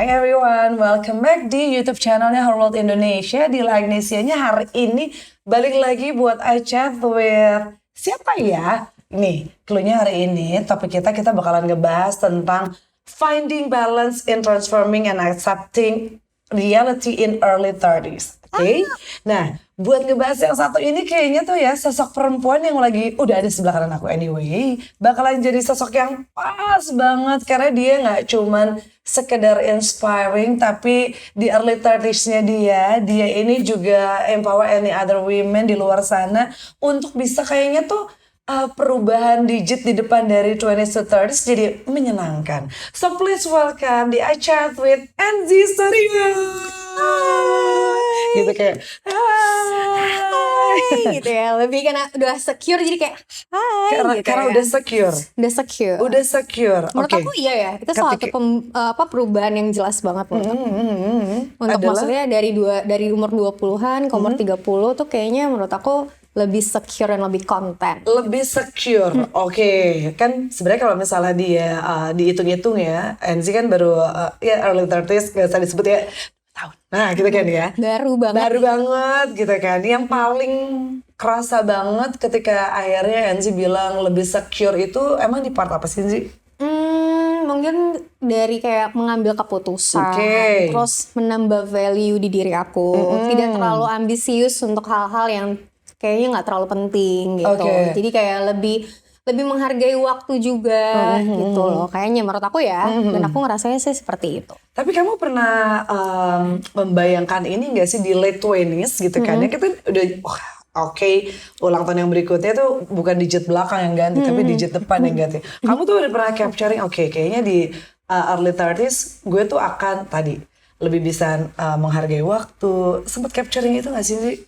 everyone, welcome back di YouTube channelnya Her World Indonesia. Di Lagnesianya hari ini balik lagi buat I Chat with siapa ya? Nih, cluenya hari ini topik kita bakalan ngebahas tentang finding balance in transforming and accepting reality in early 30s. Oke, nah buat ngebahas yang satu ini kayaknya tuh ya sosok perempuan yang lagi udah ada sebelah kanan aku anyway bakalan jadi sosok yang pas banget karena dia nggak cuman sekedar inspiring tapi di early 30s-nya dia ini juga empower any other women di luar sana untuk bisa kayaknya tuh perubahan digit di depan dari 20s to 30s jadi menyenangkan. So please welcome di I Chat with Enzi Surya. Gitu kayak hai gitu ya, lebih karena udah secure jadi kayak hai gitu karena ya. udah secure Menurut aku iya ya, itu salah satu perubahan yang jelas banget menurut aku. Untuk maksudnya dari umur 20-an ke umur 30 tuh kayaknya menurut aku lebih secure dan lebih konten. Lebih secure, oke. Kan sebenarnya kalau misalnya dia dihitung-hitung ya, Enzi kan baru ya early 30s, gak usah disebut ya tahun. Nah gitu kan ya. Baru banget gitu kan. Yang paling kerasa banget ketika akhirnya Enzi bilang lebih secure itu emang di part apa sih Enzi? Mungkin dari kayak mengambil keputusan, terus menambah value di diri aku, tidak terlalu ambisius untuk hal-hal yang kayaknya nggak terlalu penting gitu. Jadi kayak lebih menghargai waktu juga gitu loh. Kayaknya menurut aku ya, dan aku ngerasanya sih seperti itu. Tapi kamu pernah membayangkan ini nggak sih di late 20s gitu kan? Ya kita udah ulang tahun yang berikutnya tuh bukan digit belakang yang ganti, tapi digit depan yang ganti. Kamu tuh udah pernah capturing, kayaknya di early 30s gue tuh akan tadi lebih bisa menghargai waktu. Sempet capturing itu nggak sih?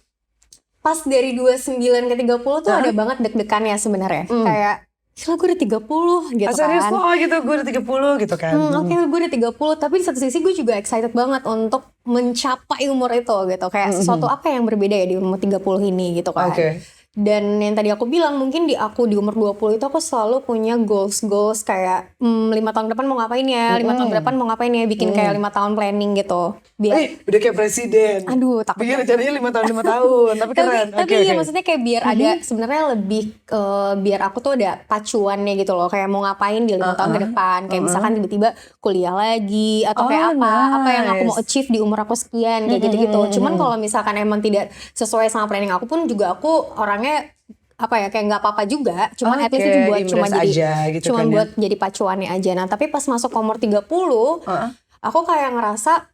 Pas dari 29 ke 30 tuh ada banget deg-degannya sebenarnya. Kayak gila gue udah 30 gitu serius kan. Gitu, gue udah 30 gitu kan. Gue udah 30, tapi di satu sisi gue juga excited banget untuk mencapai umur itu gitu. Kayak sesuatu apa yang berbeda ya di umur 30 ini gitu kan. Dan yang tadi aku bilang mungkin di umur 20 itu aku selalu punya goals kayak 5 tahun depan mau ngapain ya, 5 tahun depan mau ngapain ya, bikin kayak 5 tahun planning gitu. Biar udah kayak presiden. Aduh, takut. Bikin rencananya 5 tahun, tapi keren. Tapi iya maksudnya kayak biar ada sebenarnya lebih biar aku tuh ada pacuannya gitu loh, kayak mau ngapain di 5 tahun ke depan. Kayak misalkan tiba-tiba kuliah lagi atau kayak apa yang aku mau achieve di umur aku sekian kayak gitu-gitu. Cuman kalau misalkan emang tidak sesuai sama planning aku pun juga aku orangnya kayak nggak apa-apa juga, cuman at least itu buat buat jadi pacuannya aja. Nah tapi pas masuk umur 30 aku kayak ngerasa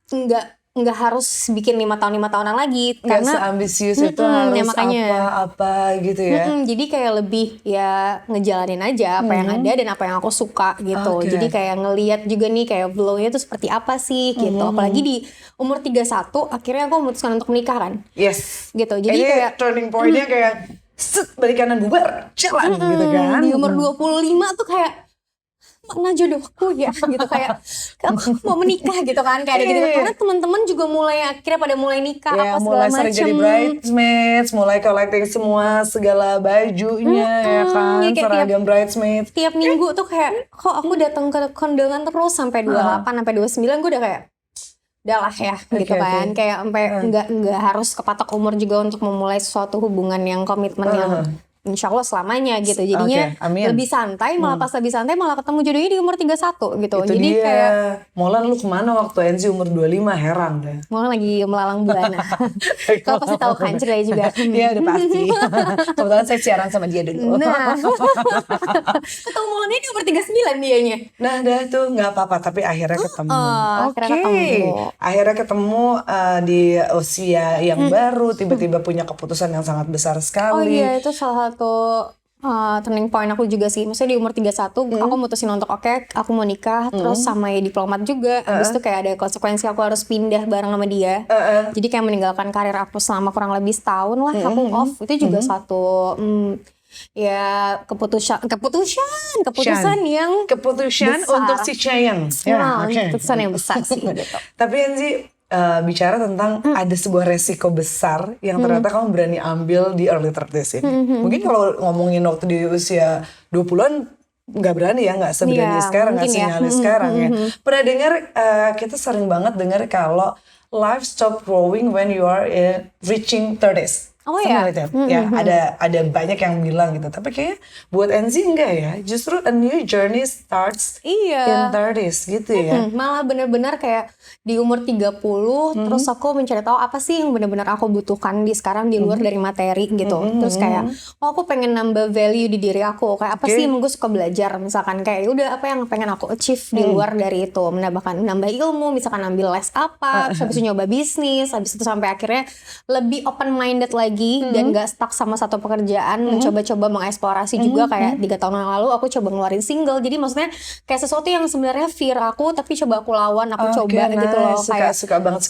nggak harus bikin 5 tahunan lagi karena seambisius itu harus makanya, apa gitu ya. Jadi kayak lebih ya ngejalanin aja apa yang ada dan apa yang aku suka gitu. Jadi kayak ngelihat juga nih kayak flow-nya tuh seperti apa sih gitu. Apalagi di umur 31 akhirnya aku memutuskan untuk menikah kan. Yes. Gitu. Jadi ini kayak turning point-nya kayak balik kanan bubar jalan gitu kan. Di umur 25 tuh kayak mana jodohku ya gitu, kayak aku mau menikah gitu kan, kayak ada gitu. Karena teman-teman juga akhirnya pada mulai nikah apa segala mulai macam. sering jadi bridesmaids, mulai collecting semua segala bajunya ya kan, seragam bridesmaids. Tiap minggu tuh kayak kok aku datang ke kondangan terus sampai 28 sampai 29 gue udah kayak udah lah ya gitu kan. Kayak sampai nggak harus kepatok umur juga untuk memulai suatu hubungan yang komitmen yang insya Allah selamanya gitu. Jadinya lebih santai, malah pas lebih santai malah ketemu jodohnya di umur 31 gitu. Itu jadi dia. Kayak Molan lu kemana waktu Enzi umur 25? Heran deh. Molan lagi melalang buana. Kau pasti tahu kan ceritanya juga. Iya udah pasti. Kebetulan saya siaran sama dia dulu. Nah ketemu Molan ini di umur 39 dianya. Nah dah tuh gak apa-apa, tapi akhirnya ketemu. Akhirnya ketemu di usia yang baru, tiba-tiba punya keputusan yang sangat besar sekali. Oh iya, itu salah satu turning point aku juga sih. Maksudnya di umur 31 aku mutusin untuk aku mau nikah, terus sama ya diplomat juga. Habis itu kayak ada konsekuensi aku harus pindah bareng sama dia. Jadi kayak meninggalkan karir aku selama kurang lebih setahun lah aku off. Itu juga satu ya keputusan yang besar untuk si Cheyenne. Keputusan yang besar sih gitu. Tapi Enzi bicara tentang ada sebuah resiko besar yang ternyata kamu berani ambil di early 30s ini. Mungkin kalau ngomongin waktu di usia 20-an nggak berani ya, nggak seberani Iya, sekarang, nggak mungkin ya. senyali sekarang ya. Pernah dengar kita sering banget dengar kalau life stop growing when you are reaching 30s. Oh Something ya? like that. Ya, ada banyak yang bilang gitu. Tapi kayaknya buat Enzi enggak ya. Justru a new journey starts Iya. in 30s gitu ya. Malah benar-benar kayak di umur 30 terus aku mencari tahu apa sih yang benar-benar aku butuhkan di sekarang di luar dari materi gitu. Terus kayak aku pengen nambah value di diri aku. Kayak apa sih yang gue suka belajar, misalkan kayak udah apa yang pengen aku achieve di luar dari itu, nambah ilmu, misalkan ambil les apa, terus habis itu nyoba bisnis, habis itu sampai akhirnya lebih open minded lagi dan gak stuck sama satu pekerjaan, mencoba-coba mengeksplorasi juga. Kayak 3 tahun yang lalu aku coba ngeluarin single, jadi maksudnya kayak sesuatu yang sebenarnya fear aku tapi coba aku lawan, aku coba Oke, gitu loh. nice. Kayak Suka banget.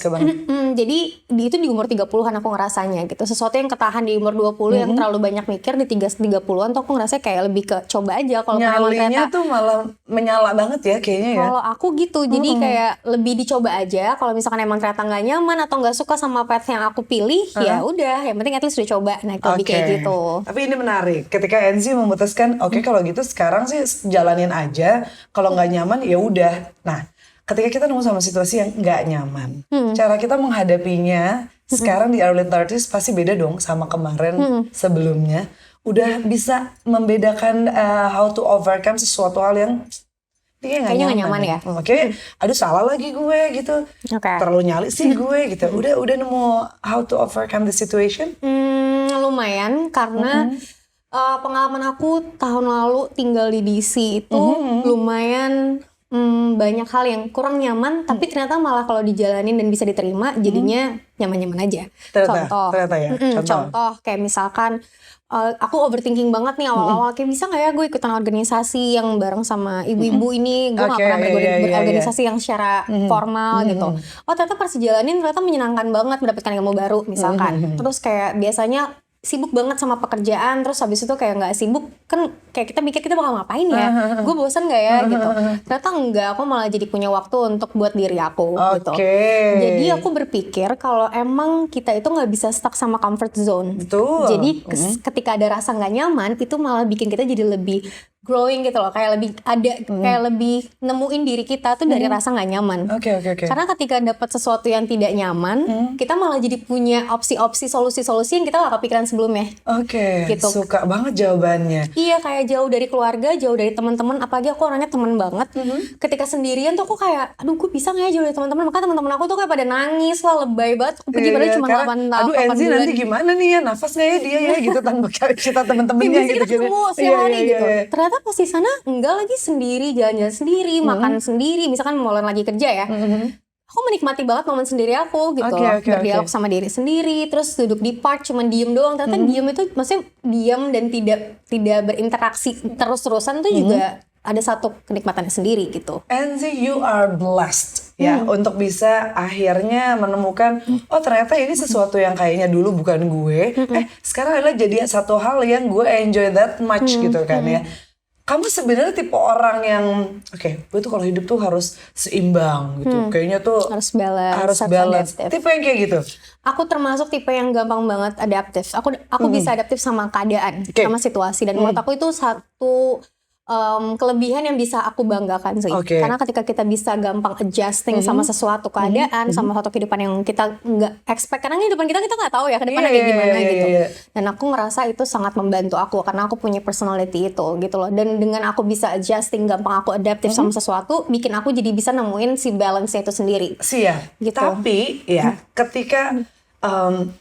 jadi itu di umur 30-an aku ngerasanya gitu. Sesuatu yang ketahan di umur 20 yang terlalu banyak mikir di 30-an tuh aku ngerasa kayak lebih ke coba aja. Kalau emang Nyalinya ternyata tuh malah menyala banget ya kayaknya ya. kalau aku gitu, jadi kayak lebih dicoba aja. Kalau misalkan emang ternyata nggak nyaman atau nggak suka sama path yang aku pilih, ya udah. Yang penting at least udah coba. Nah, lebih kayak gitu. Tapi ini menarik. Ketika Enzi memutuskan, oke, kalau gitu sekarang sih jalanin aja. Kalau nggak nyaman ya udah. Nah, ketika kita nemu sama situasi yang nggak nyaman, cara kita menghadapinya sekarang di early 30s pasti beda dong sama kemarin sebelumnya. Udah bisa membedakan how to overcome sesuatu hal yang dia nggak Kayaknya nggak nyaman, nyaman ya. Oke, aduh salah lagi gue gitu. Oke. Terlalu nyali sih gue gitu. Udah nemu how to overcome the situation. Lumayan karena pengalaman aku tahun lalu tinggal di DC itu lumayan banyak hal yang kurang nyaman, tapi ternyata malah kalau dijalanin dan bisa diterima jadinya nyaman-nyaman aja. Ternyata ya. Contoh kayak misalkan aku overthinking banget nih awal-awal, kayak bisa nggak ya gue ikutan organisasi yang bareng sama ibu-ibu ini, gue nggak Oke, pernah iya. berorganisasi yang secara formal gitu. Oh ternyata pas dijalanin ternyata menyenangkan banget, mendapatkan ilmu baru misalkan. Terus kayak biasanya sibuk banget sama pekerjaan, terus habis itu kayak nggak sibuk kan, kayak kita mikir kita bakal ngapain ya, gue bosan nggak ya gitu. Ternyata enggak, aku malah jadi punya waktu untuk buat diri aku gitu. Jadi aku berpikir kalau emang kita itu nggak bisa stuck sama comfort zone. Betul. Jadi ketika ada rasa nggak nyaman itu malah bikin kita jadi lebih growing gitu loh, kayak lebih ada kayak lebih nemuin diri kita tuh dari rasa nggak nyaman. Oke. Karena ketika dapat sesuatu yang tidak nyaman, kita malah jadi punya opsi-opsi, solusi-solusi yang kita gak kepikiran sebelumnya. Oke, Gitu. suka banget jawabannya. Iya, kayak jauh dari keluarga, jauh dari teman-teman, apalagi aku orangnya teman banget. Ketika sendirian tuh aku kayak, aduh gue bisa gak ya jauh dari teman-teman? Maka teman-teman aku tuh kayak pada nangis lah, lebay banget. Aku pergi padahal cuma 8 tahun. Aduh Enzi nanti gimana nih ya, nafas gak ya dia ya gitu tanpa kita temen-temennya gitu. Kita ketemu setiap hari gitu. Ternyata pas di sana enggak, lagi sendiri, jalan-jalan sendiri, makan sendiri. Misalkan mulai lagi kerja ya. Aku menikmati banget momen sendiri aku gitu. Berdialog sama diri sendiri, terus duduk di park cuman diem doang. Ternyata diem itu maksudnya diem dan tidak berinteraksi terus-terusan tuh juga ada satu kenikmatannya sendiri gitu. Enzi, you are blessed ya untuk bisa akhirnya menemukan oh ternyata ini sesuatu yang kayaknya dulu bukan gue. Sekarang adalah jadi satu hal yang gue enjoy that much gitu kan ya. Kamu sebenarnya tipe orang yang oke, gue tuh kalau hidup tuh harus seimbang gitu. Kayaknya tuh Harus balance. Adaptive. Tipe yang kayak gitu. Aku termasuk tipe yang gampang banget adaptif. Aku bisa adaptif sama keadaan, sama situasi, dan menurut aku itu satu kelebihan yang bisa aku banggakan sih. Karena ketika kita bisa gampang adjusting sama sesuatu keadaan, sama suatu kehidupan yang kita nggak expect, karena kehidupan kita nggak tahu ya ke depannya kayak gimana gitu. Dan aku ngerasa itu sangat membantu aku karena aku punya personality itu gitu loh. Dan dengan aku bisa adjusting, gampang aku adaptif sama sesuatu, bikin aku jadi bisa nemuin si balance itu sendiri. Gitu. Tapi ya ketika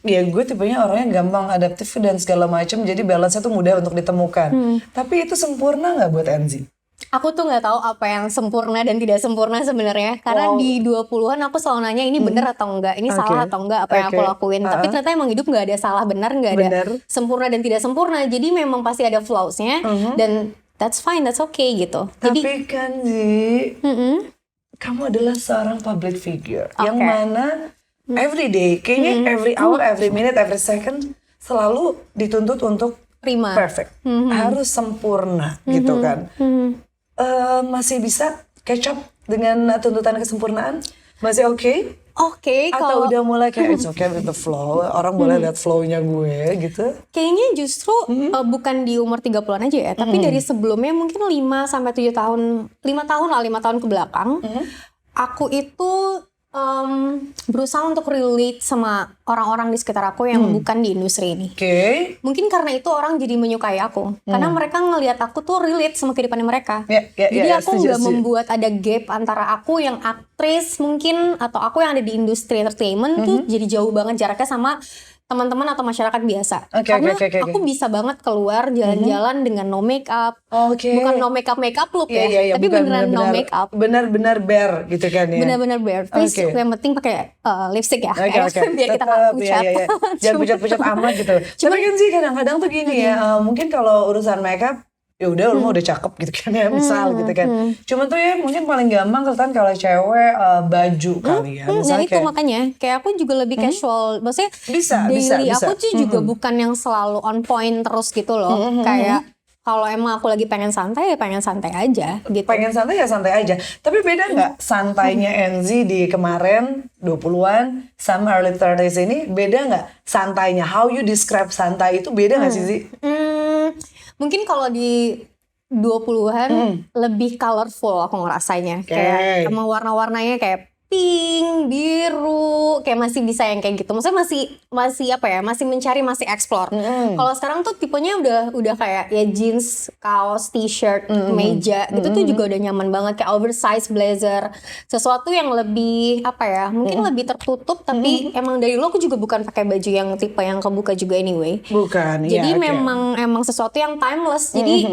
ya gue tipenya orangnya gampang adaptif dan segala macam, jadi balance-nya tuh mudah untuk ditemukan. Tapi itu sempurna nggak buat Enzi? Aku tuh nggak tahu apa yang sempurna dan tidak sempurna sebenarnya. Karena di 20-an aku selalu nanya ini bener atau enggak, ini salah atau enggak apa yang aku lakuin. Tapi ternyata emang hidup nggak ada salah benar, nggak ada sempurna dan tidak sempurna. Jadi memang pasti ada flaws-nya dan that's fine, that's okay gitu. Tapi kan kamu adalah seorang public figure yang mana every day, kayaknya every hour, every minute, every second selalu dituntut untuk perfect, harus sempurna gitu kan. Masih bisa catch up dengan tuntutan kesempurnaan? Masih oke? Oke, Atau kalau udah mulai kayak it's okay with the flow, orang boleh lihat flow-nya gue gitu? kayaknya justru bukan di umur 30-an aja ya, tapi dari sebelumnya mungkin 5 sampai 7 tahun, 5 tahun ke belakang, aku itu berusaha untuk relate sama orang-orang di sekitar aku yang bukan di industri ini. Oke. Mungkin karena itu orang jadi menyukai aku, karena mereka ngelihat aku tuh relate sama kehidupannya mereka. Jadi aku nggak membuat ada gap antara aku yang aktris mungkin atau aku yang ada di industri entertainment tuh jadi jauh banget jaraknya sama teman-teman atau masyarakat biasa. Karena aku bisa banget keluar jalan-jalan dengan no make up. Bukan no make up look ya, tapi beneran no make up. Benar-benar bare gitu kan ya. Benar-benar bare. Terus yang penting pakai lipstick ya. Biar kita nggak pucat. Jangan pucat-pucat amat gitu. Tapi kan sih kadang-kadang tuh gini ya, mungkin kalau urusan make up ya udah lu udah cakep gitu kan ya, misal gitu kan. Cuman tuh ya mungkin paling gampang kelihatan kalau cewek baju kali ya. Nah itu makanya kayak aku juga lebih casual. Maksudnya daily aku tuh juga bukan yang selalu on point terus gitu loh. Kayak kalau emang aku lagi pengen santai ya pengen santai aja gitu. Pengen santai ya santai aja. Tapi beda nggak santainya Enzi di kemarin 20-an sama early 30s ini? Beda nggak santainya? How you describe santai itu beda nggak sih? Mungkin kalau di 20-an lebih colorful aku ngerasanya. Kayak sama warna-warnanya kayak pink, biru, kayak masih bisa yang kayak gitu. Maksudnya masih apa ya? Masih mencari, masih explore. Kalau sekarang tuh tipenya udah kayak ya jeans, kaos, t-shirt, meja gitu tuh juga udah nyaman banget, kayak oversize blazer. Sesuatu yang lebih apa ya? Mungkin lebih tertutup tapi emang dari lo aku juga bukan pakai baju yang tipe yang kebuka juga anyway. Bukan. Jadi memang sesuatu yang timeless. Jadi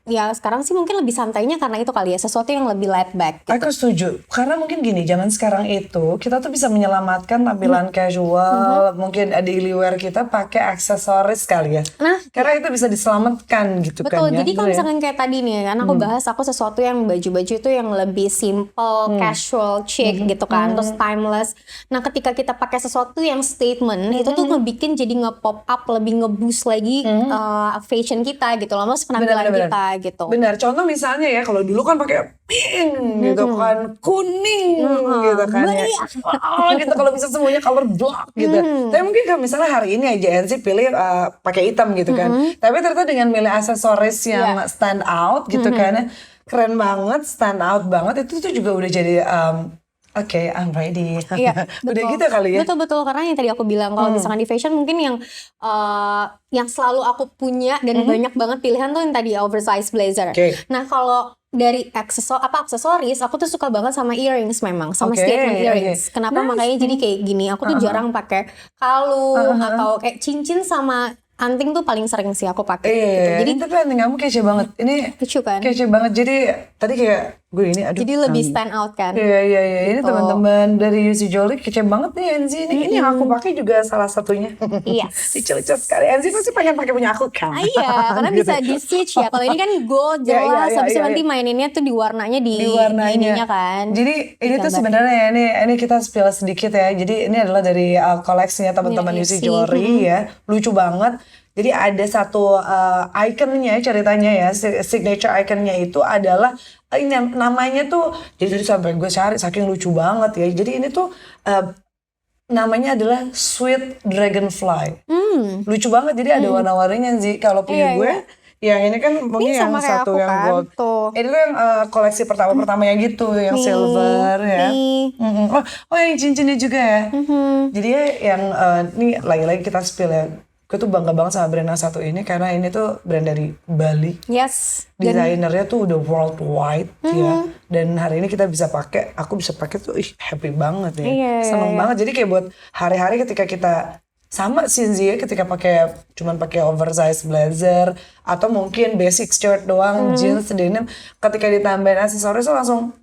ya sekarang sih mungkin lebih santainya karena itu kali ya, sesuatu yang lebih laid back gitu. Aku setuju, karena mungkin gini, zaman sekarang itu kita tuh bisa menyelamatkan tampilan casual, mungkin daily wear kita pakai aksesoris kali ya. Nah, karena itu bisa diselamatkan gitu kan ya. Betul, jadi kalau misalkan kayak tadi nih kan aku bahas aku sesuatu yang baju-baju itu yang lebih simple, casual, chic gitu kan, terus timeless. Nah ketika kita pakai sesuatu yang statement, itu tuh ngebikin jadi nge-pop up, lebih nge-boost lagi fashion kita gitu loh, mas penampilan kita gitu. Benar, contoh misalnya ya kalau dulu kan pakai pink gitu kan, kuning gitu kan ya. Gitu kalau bisa semuanya color block gitu. Tapi mungkin kalau misalnya hari ini aja Enzi pilih pakai hitam gitu kan. Tapi ternyata dengan milih aksesoris yang stand out gitu kan, keren banget, stand out banget, itu tuh juga udah jadi Oke, I'm ready. Iya, Udah gitu kali ya. Betul karena yang tadi aku bilang kalau misalkan di fashion mungkin yang selalu aku punya dan banyak banget pilihan tuh yang tadi oversize blazer. Nah kalau dari aksesoris aku tuh suka banget sama earrings memang, sama statement earrings. Kenapa makanya jadi kayak gini? Aku tuh jarang pakai kalung atau kayak cincin sama anting tuh paling sering sih aku pakai. Gitu. Jadi tapi anting kamu kece banget. Ini lucu kan? Kece banget. Jadi tadi kayak gue ini aduh. Jadi lebih stand out kan? Iya. Ini teman-teman dari UC Jewelry kece banget nih Enzi. Ini yang aku pakai juga salah satunya. Iya. Lucu sekali. Enzi pasti pengen pakai punya aku kan? Iya, karena bisa di switch ya. Kalau ini kan gold jelas, habis itu nanti maininnya tuh di warnanya di ininya kan. Jadi ini tuh sebenarnya ini kita spill sedikit ya. Jadi ini adalah dari koleksinya teman-teman UC Jewelry ya. Lucu banget. Jadi ada satu ikonnya ceritanya ya, signature ikonnya itu adalah ini namanya tuh, jadi sampai gue cari saking lucu banget ya. Jadi ini tuh namanya adalah Sweet Dragonfly. Lucu banget, jadi ada warna-warninya sih. Kalau punya gue, yang ini kan mungkin yang satu yang kan? gold. Ini tuh yang koleksi pertamanya gitu, yang silver ya. Oh yang cincinnya juga ya. Jadi ya yang ini lagi-lagi kita spill ya. Gue tuh bangga banget sama brand yang satu ini karena ini tuh brand dari Bali. Yes. Desainernya tuh udah worldwide ya. Dan hari ini kita bisa pakai, aku bisa pakai tuh happy banget ya. Seneng banget. Jadi kayak buat hari-hari ketika kita sama sih Zia ketika cuman pakai oversize blazer atau mungkin basic shirt doang, jeans, denim, ketika ditambahin aksesoris tuh langsung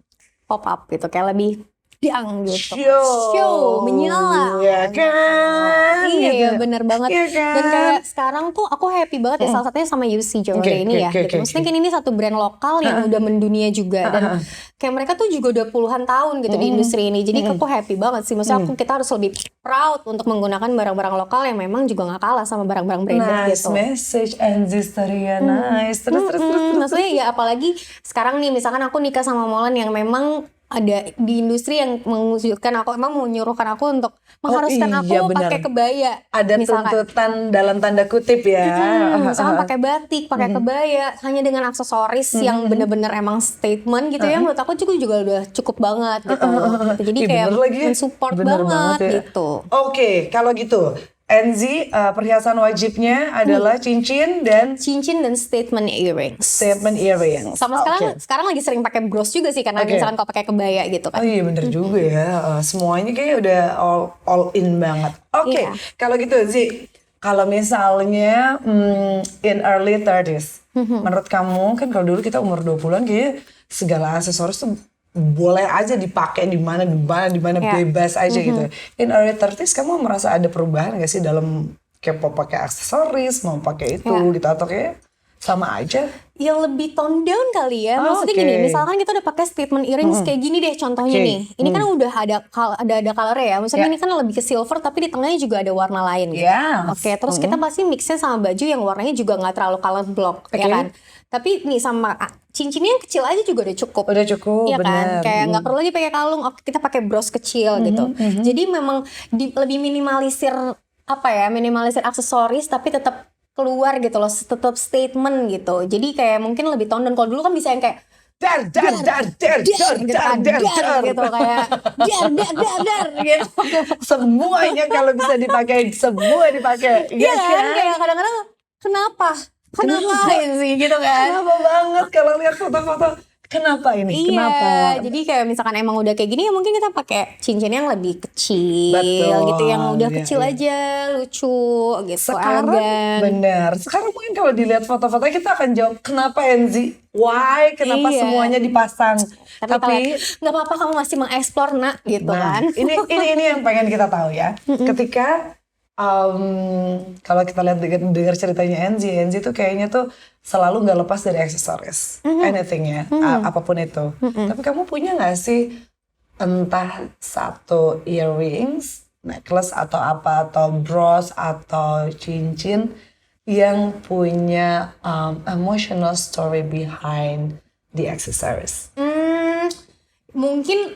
pop up gitu, kayak lebih diang gitu. Show menyala. Ya kan? Iya, bener banget. Ya kan? Dan kayak sekarang tuh aku happy banget ya salah satunya sama UC Jewelry ini ya. Gitu. Maksudnya kan ini satu brand lokal yang udah mendunia juga dan kayak mereka tuh juga udah puluhan tahun gitu di industri ini. Jadi aku happy banget sih. Maksudnya kita harus lebih proud untuk menggunakan barang-barang lokal yang memang juga gak kalah sama barang-barang branded gitu. Nice message Enzi Staria, nice. Terus. Maksudnya ya apalagi sekarang nih misalkan aku nikah sama Molan yang memang ada di industri yang mengusirkan aku, emang menyuruhkan aku untuk mengharuskan iya, aku benar. pakai kebaya. Ada misalkan. tuntutan dalam tanda kutip ya. Misalkan pakai batik, pakai kebaya, hanya dengan aksesoris yang bener-bener emang statement gitu ya, menurut aku juga udah cukup banget gitu. Jadi Ih, kayak bener lagi ya. mensupport Bener banget ya. gitu. Oke, kalau gitu Enzi perhiasan wajibnya adalah cincin dan Cincin dan statement earrings. statement earrings. Sama Oke. sekarang lagi sering pakai bros juga sih, karena Oke. misalkan kalau pakai kebaya gitu Oh kan. iya bener juga ya. Semuanya kayak udah all in banget. Oke, Iya. kalau gitu Zi, kalau misalnya in early 30s, menurut kamu kan kalau dulu kita umur 20-an kayaknya segala aksesoris tuh boleh aja dipakai di mana Iya. bebas aja gitu. In early 30s kamu merasa ada perubahan gak sih dalam kayak mau pakai aksesoris, mau pakai itu Iya. gitu atau kayak sama aja? Ya lebih tone down kali ya. Maksudnya Oke. gini, misalkan kita udah pakai statement earrings kayak gini deh contohnya Oke. nih. Ini kan udah ada color ya. Maksudnya Ya. ini kan lebih ke silver tapi di tengahnya juga ada warna lain gitu. Yes. Oke, terus kita pasti mixnya sama baju yang warnanya juga nggak terlalu color block ya Oke. kan. Tapi nih sama cincinnya yang kecil aja juga udah cukup. Udah cukup, Iya kan, bener. kayak nggak perlu lagi pakai kalung. Oke, kita pakai bros kecil gitu. Jadi memang lebih minimalisir minimalisir aksesoris tapi tetap keluar gitu loh, tetap statement gitu. Jadi kayak mungkin lebih tone down. Kalau dulu kan bisa yang kayak dar gitu kayak dar gitu. Semuanya kalau bisa dipakai, semua dipakai. Iya kan, kayak kadang-kadang kenapa sih gitu kan. Kenapa banget kalau lihat foto-foto? Kenapa ini? Iya, Kenapa? jadi kayak misalkan emang udah kayak gini ya mungkin kita pakai cincin yang lebih kecil, Betul, gitu yang udah iya, kecil iya. aja, lucu, gitu, Sekarang elegan. benar. Sekarang mungkin kalau dilihat foto-foto kita akan jawab kenapa Enzi? Why? Kenapa Iya. semuanya dipasang? Tapi nggak apa-apa kamu masih mengeksplor nak, gitu Nah, kan? ini yang pengen kita tahu ya. Ketika kalau kita lihat dengar ceritanya Enzi tuh kayaknya tuh selalu nggak lepas dari aksesoris, anything ya, apapun itu. Tapi kamu punya nggak sih entah satu earrings, necklace atau apa, atau bros atau cincin yang punya emotional story behind the accessories? Mungkin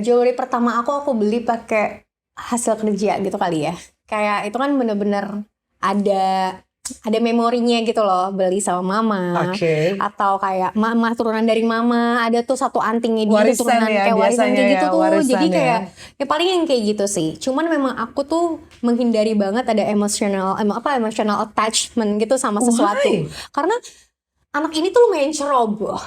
jewelry pertama aku beli pakai hasil kerja gitu kali ya. Kayak itu kan bener-bener ada memorinya gitu loh, beli sama mama. Oke. Atau kayak mama, turunan dari mama, ada tuh satu antingnya dia Warisan turunan ya, kayak warisan biasanya kayak ya, gitu tuh. warisan Jadi ya. kayak ya paling yang kayak gitu sih. Cuman memang aku tuh menghindari banget ada emotional attachment gitu sama sesuatu. Why? Karena anak ini tuh lumayan ceroboh.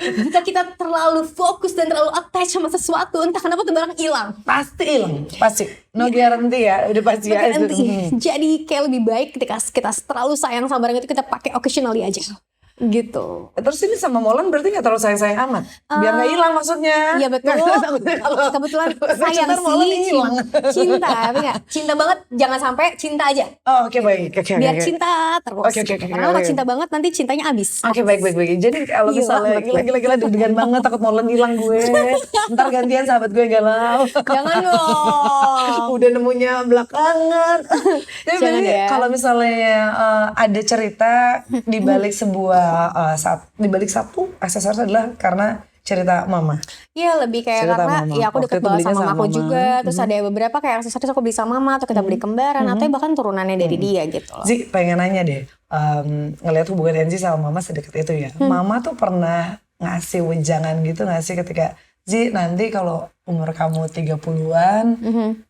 Jika kita terlalu fokus dan terlalu attach sama sesuatu, entah kenapa tuh barang hilang. Pasti hilang, pasti. No guarantee ya, udah pasti ya. Nanti. Jadi kayak lebih baik ketika kita terlalu sayang sama barang itu kita pakai occasionally aja. Gitu. Terus ini sama Molan berarti gak terlalu sayang-sayang amat? Biar gak hilang maksudnya. Iya betul. Kebetulan sayang sih, hilang. cinta, tapi nggak cinta banget. Jangan sampai cinta aja. Oh, oke baik. Oke, Biar oke. cinta terus. Oke. Karena kalau cinta banget nanti cintanya habis. Oke baik. Jadi kalau misalnya gila deg-degan banget takut Molan hilang gue. Ntar gantian sahabat gue galau. Jangan dong. Udah nemunya belakangan. Jadi Jangan berarti ya. kalau misalnya ada cerita di balik sebuah di balik satu aksesoris adalah karena cerita mama. Iya lebih kayak Cerita karena mama. ya aku Waktu deket itu banget belinya sama sama mamaku mama. juga. Terus ada beberapa kayak aksesoris aku beli sama mama atau kita beli kembaran atau bahkan turunannya dari dia gitu loh. Zi pengen nanya deh, ngelihat hubungan Enzi sama mama sedekat itu ya. Mama tuh pernah ngasih wejangan gitu gak sih ketika Zi nanti kalau umur kamu 30-an,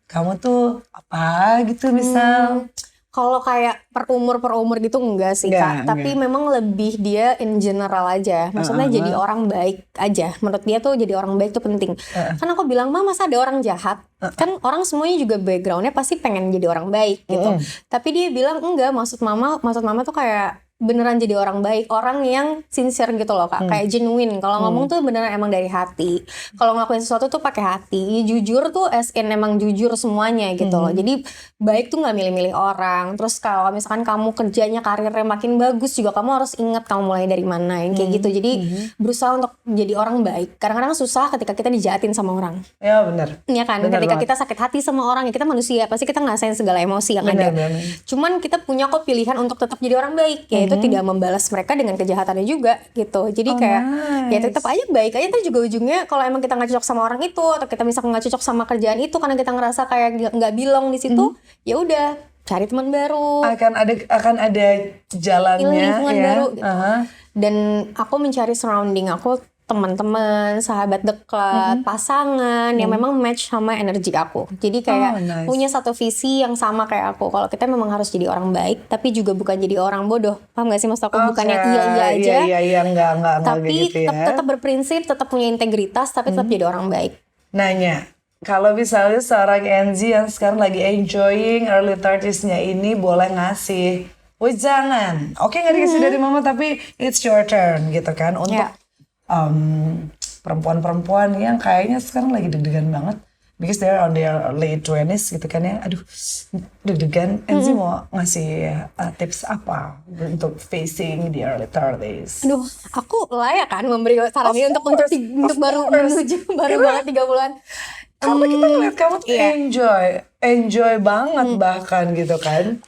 kamu tuh apa gitu misal. Kalau kayak per umur gitu enggak sih Enggak, Kak. Tapi memang lebih dia in general aja. Maksudnya jadi orang baik aja. Menurut dia tuh jadi orang baik tuh penting. Kan aku bilang, masa ada orang jahat? Kan orang semuanya juga backgroundnya pasti pengen jadi orang baik gitu. Tapi dia bilang enggak, maksud mama tuh kayak beneran jadi orang baik, orang yang sincere gitu loh Kak, kayak genuine. Kalau ngomong tuh beneran emang dari hati. Kalau ngelakuin sesuatu tuh pakai hati. Jujur tuh as in emang jujur semuanya gitu loh. Jadi baik tuh nggak milih-milih orang. Terus kalau misalkan kamu kerjanya karirnya makin bagus juga kamu harus ingat kamu mulai dari mana yang kayak gitu. Jadi berusaha untuk jadi orang baik. Kadang-kadang susah ketika kita dijahatin sama orang. Ya benar. Iya kan, Bener ketika banget. kita sakit hati sama orang ya kita manusia, pasti kita ngerasain segala emosi yang ada. Bener. Cuman kita punya kok pilihan untuk tetap jadi orang baik, yaitu itu tidak membalas mereka dengan kejahatannya juga gitu. Jadi kayak ya tetap aja baik aja, tapi juga ujungnya kalau emang kita nggak cocok sama orang itu atau kita misalkan nggak cocok sama kerjaan itu karena kita ngerasa kayak nggak belong di situ, ya udah cari teman baru. Akan ada jalannya Pilih lingkungan ya. baru gitu. Dan aku mencari surrounding aku, teman-teman, sahabat dekat, pasangan yang memang match sama energi aku. Jadi kayak nice. punya satu visi yang sama kayak aku. Kalau kita memang harus jadi orang baik, tapi juga bukan jadi orang bodoh. Paham gak sih maksud aku? Bukan yang iya aja. Iya, enggak Tapi gitu ya. tetap berprinsip, tetap punya integritas, tapi tetap jadi orang baik. Nanya, kalau misalnya seorang Enzi yang sekarang lagi enjoying early 30s-nya ini boleh ngasih, jangan. Oke, nggak dikasih dari mama tapi it's your turn gitu kan untuk perempuan-perempuan yang kayaknya sekarang lagi deg-degan banget because they're on their late 20s gitu kan ya. Aduh, deg-degan. Enzi mau ngasih tips apa untuk facing the early 30s? Aduh, aku layak kan memberi saran ini untuk baru menuju baru banget 3 bulan. Karena kita ngeliat kamu tuh enjoy banget bahkan gitu kan.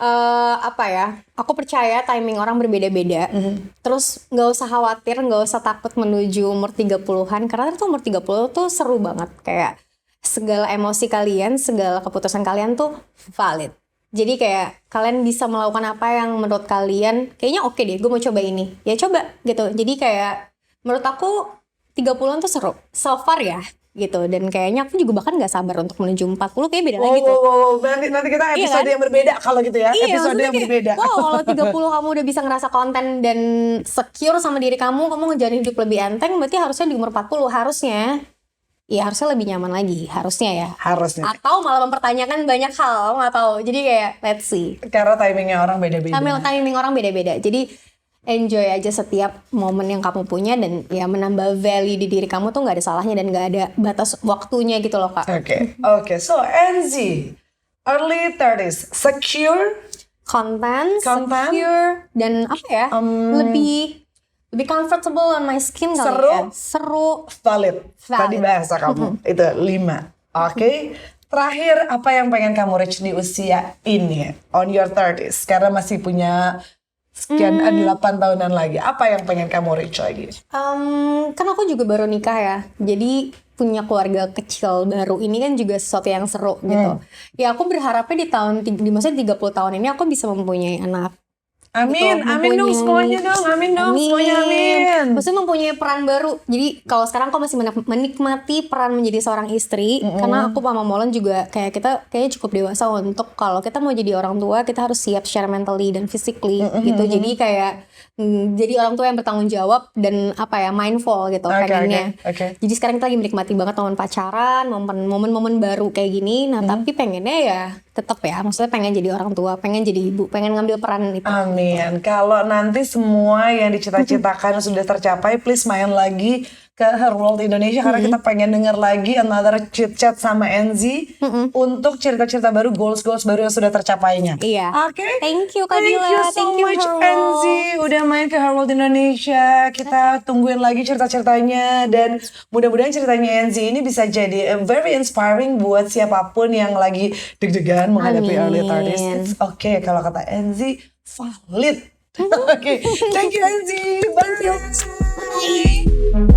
Apa ya, aku percaya timing orang berbeda-beda. Terus gak usah khawatir, gak usah takut menuju umur 30-an. Karena tuh umur 30 tuh seru banget. Kayak segala emosi kalian, segala keputusan kalian tuh valid. Jadi kayak kalian bisa melakukan apa yang menurut kalian kayaknya oke deh, gue mau coba ini. Ya coba gitu. Jadi kayak menurut aku 30-an tuh seru. So far ya gitu. Dan kayaknya aku juga bahkan gak sabar untuk menuju 40, kayak beda lagi tuh. Nanti kita episode yang berbeda kalau gitu ya. Episode yang berbeda. Wow, kalau 30 kamu udah bisa ngerasa konten dan secure sama diri kamu ngejalanin hidup lebih enteng, berarti harusnya di umur 40 harusnya. Ya harusnya lebih nyaman lagi, harusnya ya. Harusnya. Atau malah mempertanyakan banyak hal, nggak tahu. Jadi kayak let's see. Karena timingnya orang beda-beda. Timing orang beda-beda. Jadi enjoy aja setiap momen yang kamu punya dan ya menambah value di diri kamu tuh nggak ada salahnya dan nggak ada batas waktunya gitu loh Kak. Oke. So Enzi, early 30s, secure, Content, secure, dan apa ya? Lebih comfortable on my skin kali seru, ya. Seru, valid. Tadi bahasa kamu itu 5. Oke. Terakhir, apa yang pengen kamu reach di usia ini on your 30s? Karena masih punya sekian 8 tahunan lagi. Apa yang pengen kamu reach lagi? Kan aku juga baru nikah ya. Jadi punya keluarga kecil baru ini kan juga sesuatu yang seru gitu. Ya aku berharapnya di masa 30 tahun ini aku bisa mempunyai anak. Amin, gitu, amin dong semuanya dong, amin dong semuanya amin. Maksudnya mempunyai peran baru. Jadi kalau sekarang aku masih menikmati peran menjadi seorang istri, karena aku sama Molen juga kayaknya cukup dewasa untuk kalau kita mau jadi orang tua kita harus siap secara mentally dan physically gitu. Jadi kayak jadi orang tua yang bertanggung jawab dan mindful gitu pengennya. Jadi sekarang kita lagi menikmati banget momen pacaran, momen-momen baru kayak gini. Nah tapi pengennya ya tetap ya, maksudnya pengen jadi orang tua, pengen jadi ibu, pengen ngambil peran itu. Amin. Kalau nanti semua yang dicita-citakan sudah tercapai, please main lagi ke Her World Indonesia karena kita pengen denger lagi another chit-chat sama Enzi untuk cerita-cerita baru, goals-goals baru yang sudah tercapainya. Iya. Oke. Thank you Kak Dila. Thank you so much Enzi udah main ke Her World Indonesia. Kita tungguin lagi cerita-ceritanya dan mudah-mudahan ceritanya Enzi ini bisa jadi very inspiring buat siapapun yang lagi deg-degan menghadapi early 30s. It's okay kalau kata Enzi valid. Oke. Thank you Enzi. Bye.